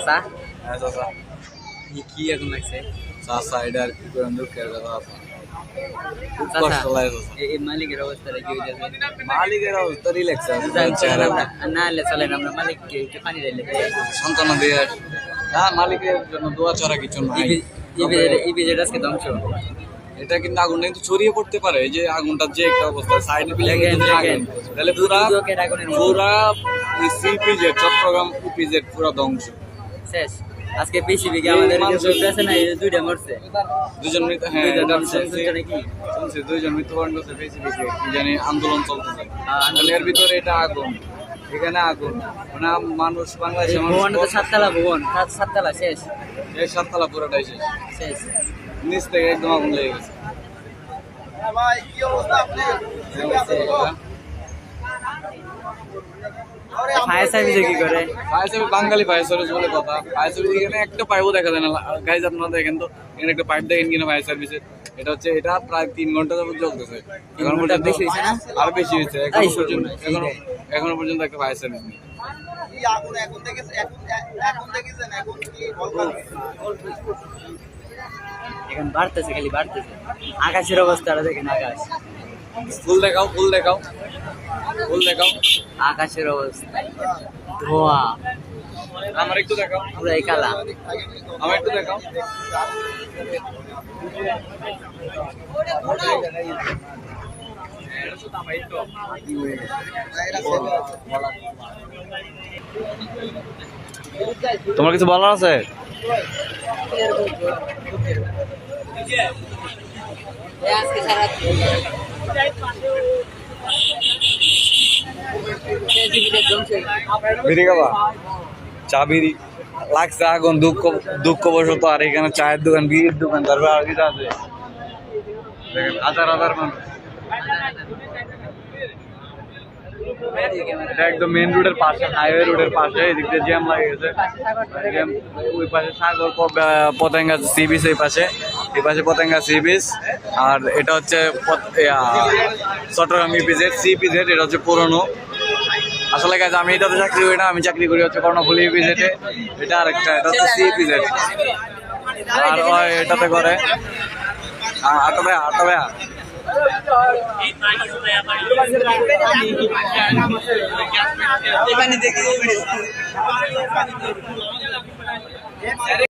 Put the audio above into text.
চাচা হ্যাঁ চাচা কি এখন লাগছে চাচা এটা আর কি করে দুঃখের কথা আছে খুব চাচা কষ্ট লাগে চাচা এই মালিকের অবস্থাটা কি হয়ে যাবে মালিকের অবস্থা রিল্যাক্স আছে না হলে চলেন আমরা মালিককে একটু পানি দিলে সান্ত্বনা দিয়ে আসি। না মালিকের জন্য দোয়া চড়া কিছু নাই এই বিজেট আজকে ধ্বংস এটা কিন্তু আগুন কিন্তু ছড়িয়ে পড়তে পারে এই যে আগুনটার যে একটা অবস্থা সাইড তাহলে পুরা পুরা সিপিজেড চট্টগ্রাম ইপিজেড পুরা ধ্বংস শেষ আজকে পিসিবি কে আমাদের যে আছে না এই দুইটা মরছে দুজন মৃত্যু হ্যাঁ দুইজন এটা মরছে, শুনছি নাকি শুনছি দুইজন মৃত্যুবরণ করছে পিসিবি কে কি জানি আন্দোলন চলতেছে এর ভিতরে এটা আগুন এখানে আগুন মানে মানুষ বাংলাদেশের মানুষ ভবন তো সাততলা ভবন সাততলা শেষ এই সাততলা পুরোটাই শেষ শেষ নিচ থেকে একদম আগুন লেগে গেছে ফায়ার সার্ভিসে কি করে ফায়ার সার্ভিস বাঙালি ফায়ার সার্ভিস বলে কথা ফায়ার সার্ভিস এখানে একটা পাইপও দেখা যায় না গাইজ আপনারা দেখেন তো এখানে একটা পাইপ দেখেন কিনা ফায়ার সার্ভিসের এটা হচ্ছে এটা প্রায় 3 ঘন্টা যাবত চলতেছে এখন পর্যন্ত বেশি হয়েছে না আরো বেশি হয়েছে এখনো পর্যন্ত একটা ফায়ার সার্ভিস নেই এখন বাড়তেছে খালি বাড়তেছে আকাশের অবস্থাটা দেখেন আকাশ ফুল দেখাও ফুল দেখাও ফুল দেখাও আকাশের অবস্থা ধোয়া আমার একটু দেখাও পুরাই কালা আমার একটু দেখাও তোমার কিছু বলার আছে আজকে সারা বিড়ি খাবা চা বিড়ি লাগছে আগুন দুঃখ বসত আর এখানে চায়ের দোকান বিড়ির দোকান তারপর আর কিছু আছে দেখেন হাজার হাজার মানুষ এটা একদম মেন রোডের পাশে হাইওয়ে রোডের পাশে এদিক দিয়ে জ্যাম লাগে গেছে ওই পাশে সাগর পতেঙ্গা সি বিচ এই পাশে পতেঙ্গা সি বিচ আর এটা হচ্ছে চট্টগ্রাম ইপিজেড সিপিজেড এটা হচ্ছে পুরনো আসলে গাইজ আমি এটাতে চাকরি করি না আমি চাকরি করি হচ্ছে কর্ণফুলি ইপিজেডে এটা আরেকটা এটা হচ্ছে সিপিজেড আর ওই এটাতে করে আটো ভাইয়া